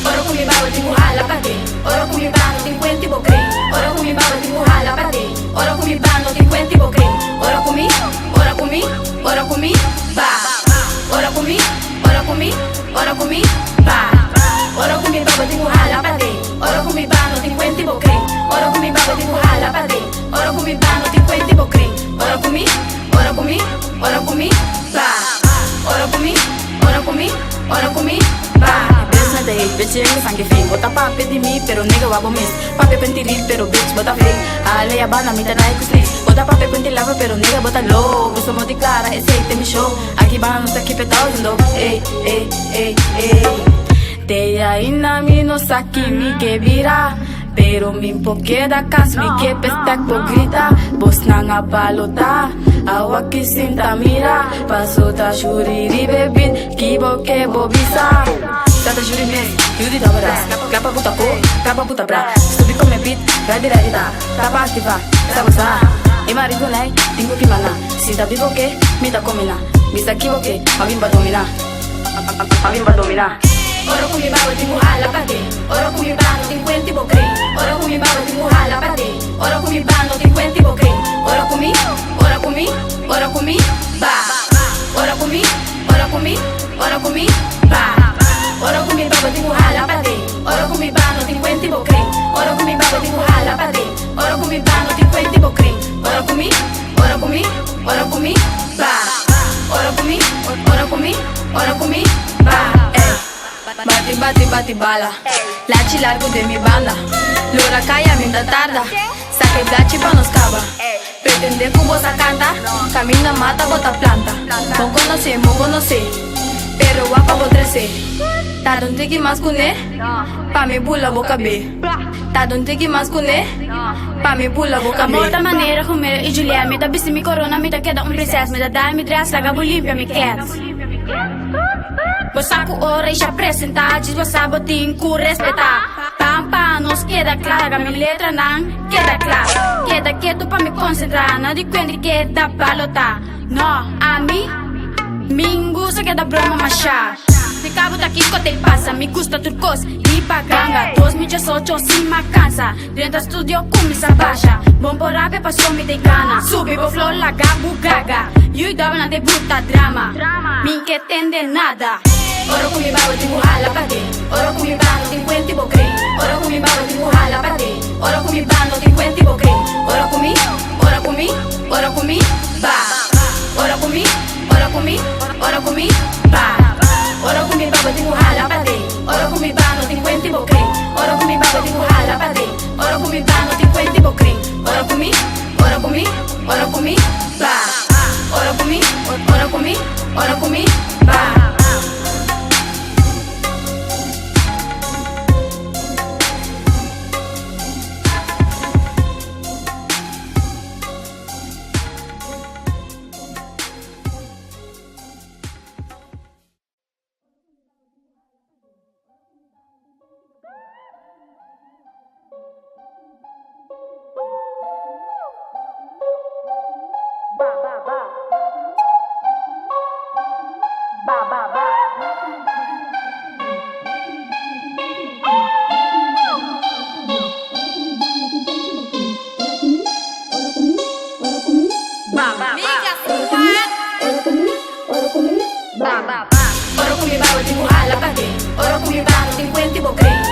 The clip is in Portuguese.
ora comi baba ti muhala pate, ora comi bano ti quenti bocre, ora comi baba ti muhala pate, ora comi bano ti quenti bocre, ora comi ba, ora comi ba, ora comi baba ti muhala pate, ora comi bano ti quenti bocre, ora comi baba ti muhala pate, ora comi bano ti quenti bocre, ora comi ba, ora comi ba. Business day, bitch, yung sangue fake. Bota papi di mi, pero nigga wabo miss. Papi pentiril, pero bitch, bota fake. Ale abana, mi tanay ko sleep. Bota papi pentilava, pero nigga bota low. Gusto mo declara, aceite mi show. Aqui bana, nos aqui petando. Ey, ey, ey, ey. Te aina mi no saki mi que vira. Pero mi poke da kas mi que pestak po grita. Bos na nga balota. Awa ki sinta mira. Paso ta shuriri bebit. Kibo ke bobisa. Tata juri mes, yudi tabras. Klapa puta ko, klapa puta bra. Subi come beat, radi da. Tapa activa, esa bosa. E marido nai, tengo que mana. Sinta vivo que, me da comina. Misa equivoque, magimba domina. Magimba domina. Ora comi baba ti muhala pate, ora comi bano ti quenti bocre, ora comi baba ti muhala pate, ora comi bano ti quenti bocre, ora comi ba, ora comi ba, ora comi ba, ora comi baba ti muhala pate, ora comi bano ti quenti bocre, ora comi baba ti muhala pate, ora comi bano ti quenti bocre, ora comi ba, ora comi ba. Bati bala, laci largo de mi banda. Lora caia minda tarda, saque blachi pa nos cava. Pretende que vos canta, camina mata bota planta. Mo conoce, pero guapa vou crescer. Tá donde que mais cune, pa me bula boca B. Tá donde que mais cune, pa me bula boca B. Amor da maneira Romeo e Julieta, me dá bici, me corona, me dá queda princesa, me dá dar, me dress, laga Bolívia, me quer. Vou saco ora e já apresentar, diz você botim com respeitar. Pampa, nos queda clara, minha letra não queda clara. Queda quieto pra me concentrar, não de quando queda pra lotar. Não, a mim, me gusta que da broma machar. De cabo daqui que te passa, me gusta turcos e paganga. 2018 sim me cansa, dentro do estúdio começa baixa. Bom por rap passou me tem gana, sube vou flow laga bugaga. You dava na debuta drama, me que entende nada. Ora comi baba ti muhala pate, ora comi bano ti quenti bocre, ora comi baba ti muhala pate, ora comi bano ti quenti bocre, ora comi ba, ora comi ba, ora comi ba, ora comi baba ti muhala pate, ora comi bano ti quenti bocre, ora comi baba ti muhala pate, ora comi bano ti quenti bocre, ora comi ba, ora comi ba. Ora comi baba ti muhala pate, ora comi bano ti quenti bocre.